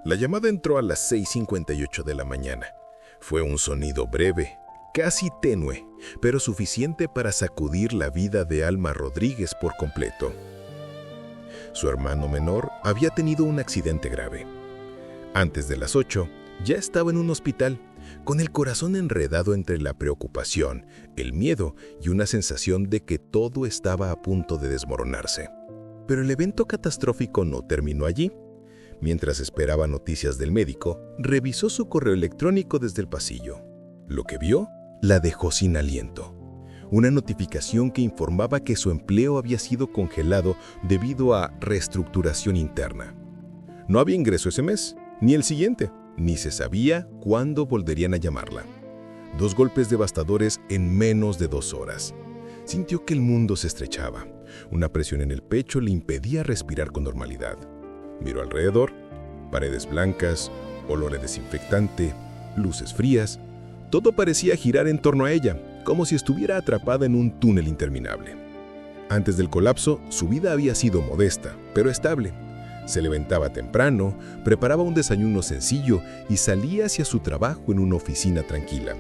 La llamada entró a las 6:58 de la mañana. Fue un sonido breve, casi tenue, pero suficiente para sacudir la vida de Alma Rodríguez por completo. Su hermano menor había tenido un accidente grave. Antes de las 8, ya estaba en un hospital, con el corazón enredado entre la preocupación, el miedo y una sensación de que todo estaba a punto de desmoronarse. Pero el evento catastrófico no terminó allí. Mientras esperaba noticias del médico, revisó su correo electrónico desde el pasillo. Lo que vio la dejó sin aliento. Una notificación que informaba que su empleo había sido congelado debido a reestructuración interna. No había ingreso ese mes, ni el siguiente, ni se sabía cuándo volverían a llamarla. 2 golpes devastadores en menos de 2 horas. Sintió que el mundo se estrechaba. Una presión en el pecho le impedía respirar con normalidad. Miró alrededor, paredes blancas, olor a desinfectante, luces frías. Todo parecía girar en torno a ella, como si estuviera atrapada en un túnel interminable. Antes del colapso, su vida había sido modesta, pero estable. Se levantaba temprano, preparaba un desayuno sencillo y salía hacia su trabajo en una oficina tranquila.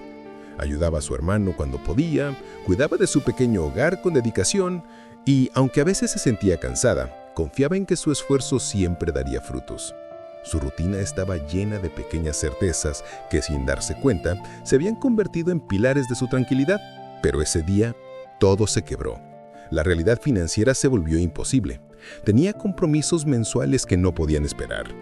Ayudaba a su hermano cuando podía, cuidaba de su pequeño hogar con dedicación y, aunque a veces se sentía cansada, confiaba en que su esfuerzo siempre daría frutos. Su rutina estaba llena de pequeñas certezas que, sin darse cuenta, se habían convertido en pilares de su tranquilidad. Pero ese día, todo se quebró. La realidad financiera se volvió imposible. Tenía compromisos mensuales que no podían esperar.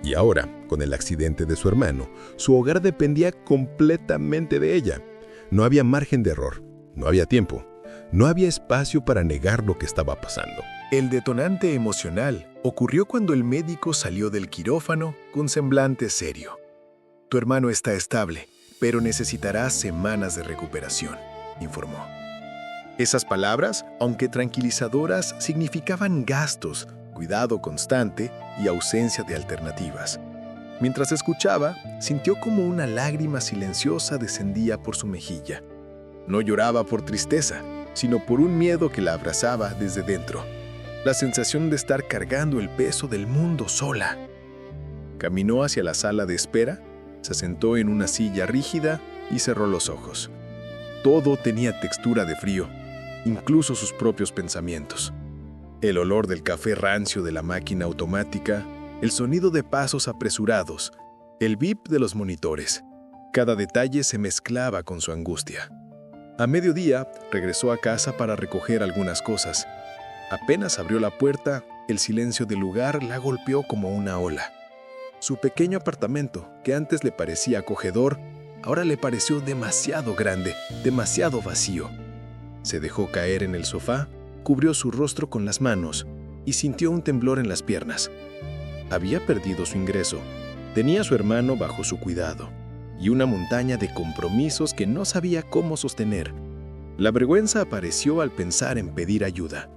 Y ahora, con el accidente de su hermano, su hogar dependía completamente de ella. No había margen de error, no había tiempo, no había espacio para negar lo que estaba pasando. El detonante emocional ocurrió cuando el médico salió del quirófano con semblante serio. Tu hermano está estable, pero necesitará semanas de recuperación, informó. Esas palabras, aunque tranquilizadoras, significaban gastos, cuidado constante y ausencia de alternativas. Mientras escuchaba, sintió como una lágrima silenciosa descendía por su mejilla. No lloraba por tristeza, sino por un miedo que la abrazaba desde dentro. La sensación de estar cargando el peso del mundo sola. Caminó hacia la sala de espera, se sentó en una silla rígida y cerró los ojos. Todo tenía textura de frío, incluso sus propios pensamientos. El olor del café rancio de la máquina automática, el sonido de pasos apresurados, el bip de los monitores. Cada detalle se mezclaba con su angustia. A mediodía, regresó a casa para recoger algunas cosas. Apenas abrió la puerta, el silencio del lugar la golpeó como una ola. Su pequeño apartamento, que antes le parecía acogedor, ahora le pareció demasiado grande, demasiado vacío. Se dejó caer en el sofá, cubrió su rostro con las manos y sintió un temblor en las piernas. Había perdido su ingreso, tenía a su hermano bajo su cuidado y una montaña de compromisos que no sabía cómo sostener. La vergüenza apareció al pensar en pedir ayuda.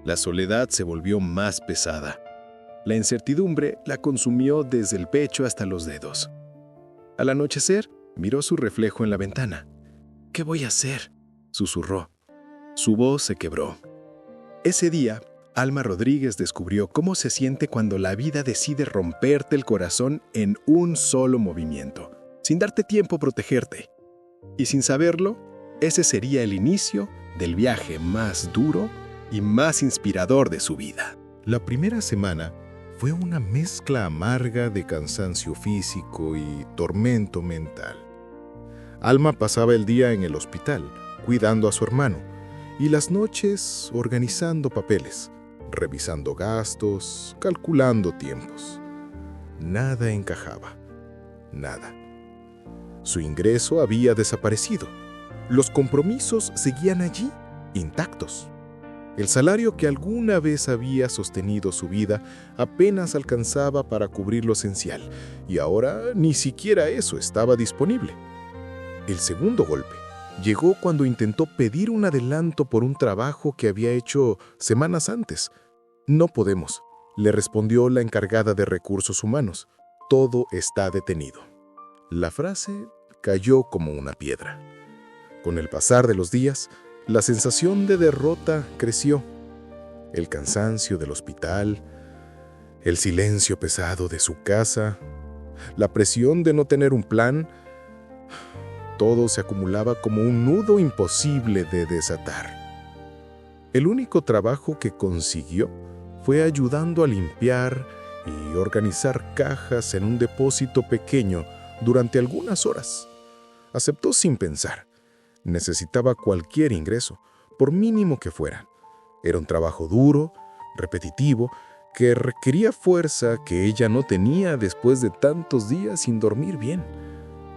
La soledad se volvió más pesada. La incertidumbre la consumió desde el pecho hasta los dedos. Al anochecer, miró su reflejo en la ventana. «¿Qué voy a hacer?», susurró. Su voz se quebró. Ese día, Alma Rodríguez descubrió cómo se siente cuando la vida decide romperte el corazón en un solo movimiento, sin darte tiempo a protegerte. Y sin saberlo, ese sería el inicio del viaje más duro y más inspirador de su vida. La primera semana fue una mezcla amarga de cansancio físico y tormento mental. Alma pasaba el día en el hospital, cuidando a su hermano, y las noches organizando papeles, revisando gastos, calculando tiempos. Nada encajaba, nada. Su ingreso había desaparecido. Los compromisos seguían allí, intactos. El salario que alguna vez había sostenido su vida apenas alcanzaba para cubrir lo esencial, y ahora ni siquiera eso estaba disponible. El segundo golpe llegó cuando intentó pedir un adelanto por un trabajo que había hecho semanas antes. «No podemos», le respondió la encargada de recursos humanos. «Todo está detenido». La frase cayó como una piedra. Con el pasar de los días, la sensación de derrota creció. El cansancio del hospital, el silencio pesado de su casa La presión de no tener un plan, todo se acumulaba como un nudo imposible de desatar. El único trabajo que consiguió fue ayudando a limpiar y organizar cajas en un depósito pequeño durante algunas horas. Aceptó sin pensar. Necesitaba cualquier ingreso, por mínimo que fuera. Era un trabajo duro, repetitivo, que requería fuerza que ella no tenía después de tantos días sin dormir bien.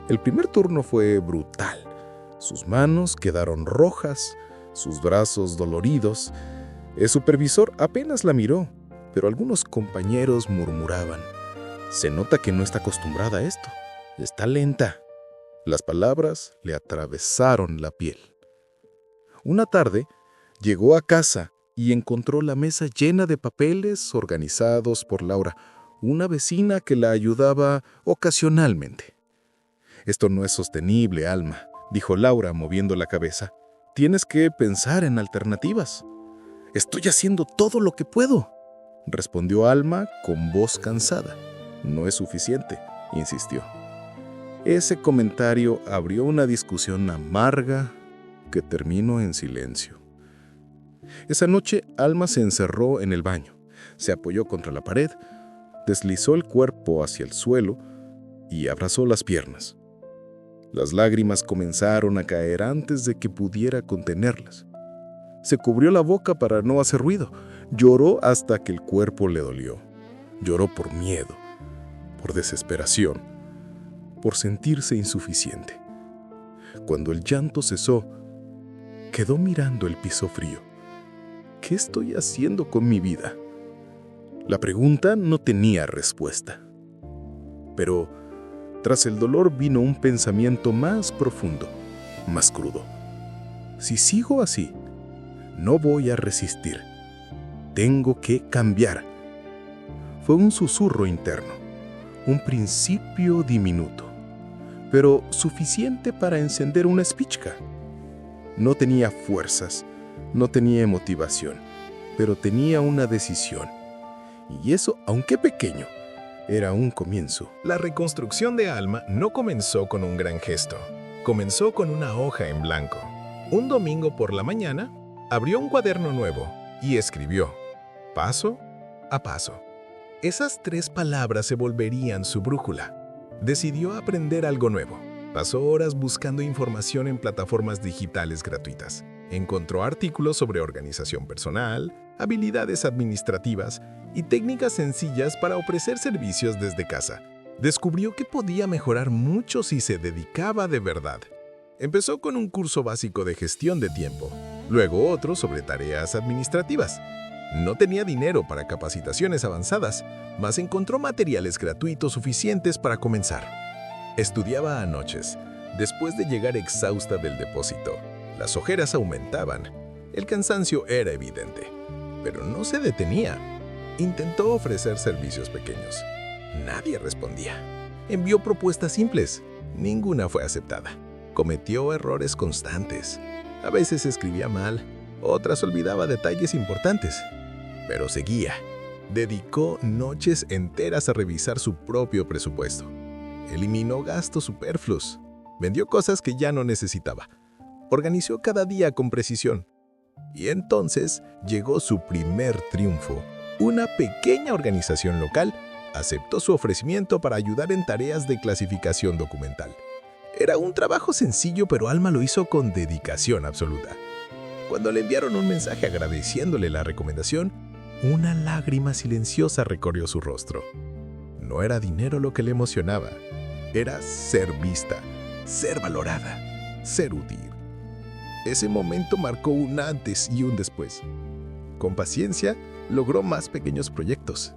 El primer turno fue brutal. Sus manos quedaron rojas, sus brazos doloridos. El supervisor apenas la miró, pero algunos compañeros murmuraban: «Se nota que no está acostumbrada a esto. Está lenta». Las palabras le atravesaron la piel. Una tarde, llegó a casa y encontró la mesa llena de papeles organizados por Laura, una vecina que la ayudaba ocasionalmente. «Esto no es sostenible, Alma», dijo Laura moviendo la cabeza. «Tienes que pensar en alternativas». «Estoy haciendo todo lo que puedo», respondió Alma con voz cansada. «No es suficiente», insistió. Ese comentario abrió una discusión amarga que terminó en silencio. Esa noche, Alma se encerró en el baño, se apoyó contra la pared, deslizó el cuerpo hacia el suelo y abrazó las piernas. Las lágrimas comenzaron a caer antes de que pudiera contenerlas. Se cubrió la boca para no hacer ruido. Lloró hasta que el cuerpo le dolió. Lloró por miedo, por desesperación, por sentirse insuficiente. Cuando el llanto cesó, quedó mirando el piso frío. ¿Qué estoy haciendo con mi vida? La pregunta no tenía respuesta. Pero tras el dolor vino un pensamiento más profundo, más crudo. Si sigo así, no voy a resistir. Tengo que cambiar. Fue un susurro interno, un principio diminuto, pero suficiente para encender una espichca. No tenía fuerzas, no tenía motivación, pero tenía una decisión. Y eso, aunque pequeño, era un comienzo. La reconstrucción de Alma no comenzó con un gran gesto. Comenzó con una hoja en blanco. Un domingo por la mañana, abrió un cuaderno nuevo y escribió: paso a paso. Esas 3 palabras se volverían su brújula. Decidió aprender algo nuevo. Pasó horas buscando información en plataformas digitales gratuitas. Encontró artículos sobre organización personal, habilidades administrativas y técnicas sencillas para ofrecer servicios desde casa. Descubrió que podía mejorar mucho si se dedicaba de verdad. Empezó con un curso básico de gestión de tiempo, luego otro sobre tareas administrativas. No tenía dinero para capacitaciones avanzadas, mas encontró materiales gratuitos suficientes para comenzar. Estudiaba a noches, después de llegar exhausta del depósito. Las ojeras aumentaban, el cansancio era evidente, pero no se detenía. Intentó ofrecer servicios pequeños. Nadie respondía. Envió propuestas simples. Ninguna fue aceptada. Cometió errores constantes. A veces escribía mal, otras olvidaba detalles importantes. Pero seguía. Dedicó noches enteras a revisar su propio presupuesto. Eliminó gastos superfluos. Vendió cosas que ya no necesitaba. Organizó cada día con precisión. Y entonces llegó su primer triunfo. Una pequeña organización local aceptó su ofrecimiento para ayudar en tareas de clasificación documental. Era un trabajo sencillo, pero Alma lo hizo con dedicación absoluta. Cuando le enviaron un mensaje agradeciéndole la recomendación, una lágrima silenciosa recorrió su rostro. No era dinero lo que le emocionaba, era ser vista, ser valorada, ser útil. Ese momento marcó un antes y un después. Con paciencia, logró más pequeños proyectos.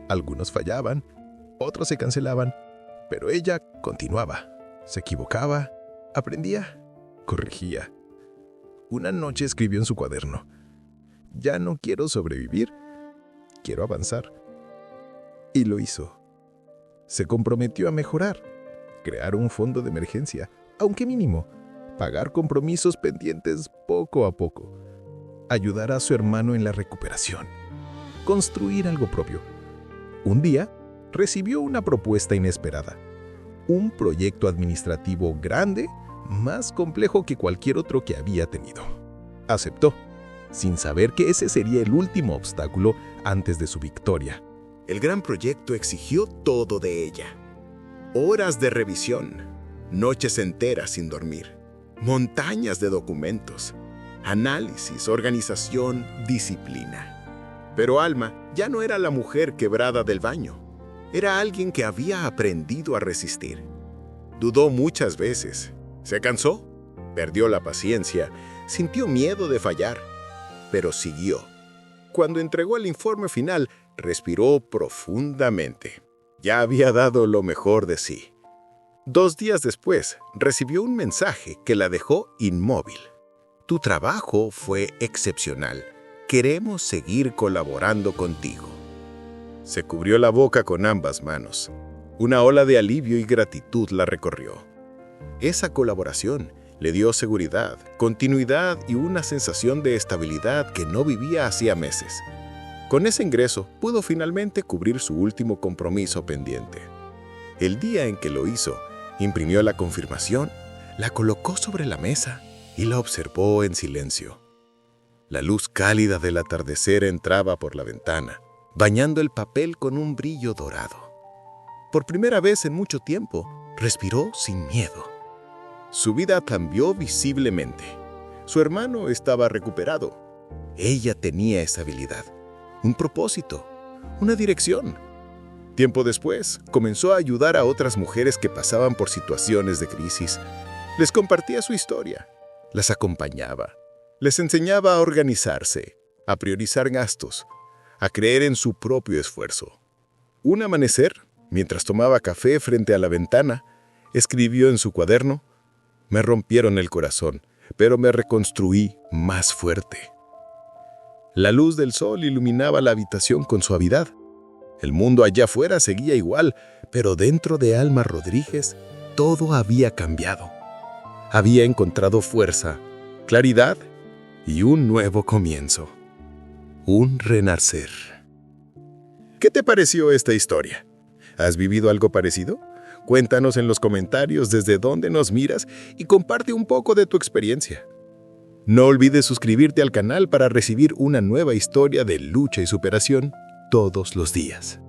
Algunos fallaban, otros se cancelaban, pero ella continuaba. Se equivocaba, aprendía, corregía. Una noche escribió en su cuaderno: ya no quiero sobrevivir, quiero avanzar. Y lo hizo. Se comprometió a mejorar, crear un fondo de emergencia, aunque mínimo, pagar compromisos pendientes poco a poco, ayudar a su hermano en la recuperación, construir algo propio. Un día, recibió una propuesta inesperada. Un proyecto administrativo grande, más complejo que cualquier otro que había tenido. Aceptó, sin saber que ese sería el último obstáculo antes de su victoria. El gran proyecto exigió todo de ella. Horas de revisión, noches enteras sin dormir, montañas de documentos, análisis, organización, disciplina. Pero Alma ya no era la mujer quebrada del baño. Era alguien que había aprendido a resistir. Dudó muchas veces. Se cansó, perdió la paciencia, sintió miedo de fallar, pero siguió. Cuando entregó el informe final, respiró profundamente. Ya había dado lo mejor de sí. 2 días después, recibió un mensaje que la dejó inmóvil. Tu trabajo fue excepcional. Queremos seguir colaborando contigo. Se cubrió la boca con ambas manos. Una ola de alivio y gratitud la recorrió. Esa colaboración le dio seguridad, continuidad y una sensación de estabilidad que no vivía hacía meses. Con ese ingreso pudo finalmente cubrir su último compromiso pendiente. El día en que lo hizo, imprimió la confirmación, la colocó sobre la mesa y la observó en silencio. La luz cálida del atardecer entraba por la ventana, bañando el papel con un brillo dorado. Por primera vez en mucho tiempo, respiró sin miedo. Su vida cambió visiblemente. Su hermano estaba recuperado. Ella tenía estabilidad, un propósito, una dirección. Tiempo después, comenzó a ayudar a otras mujeres que pasaban por situaciones de crisis. Les compartía su historia, las acompañaba, les enseñaba a organizarse, a priorizar gastos, a creer en su propio esfuerzo. Un amanecer, mientras tomaba café frente a la ventana, escribió en su cuaderno: me rompieron el corazón, pero me reconstruí más fuerte. La luz del sol iluminaba la habitación con suavidad. El mundo allá afuera seguía igual, pero dentro de Alma Rodríguez todo había cambiado. Había encontrado fuerza, claridad y un nuevo comienzo. Un renacer. ¿Qué te pareció esta historia? ¿Has vivido algo parecido? Cuéntanos en los comentarios desde dónde nos miras y comparte un poco de tu experiencia. No olvides suscribirte al canal para recibir una nueva historia de lucha y superación todos los días.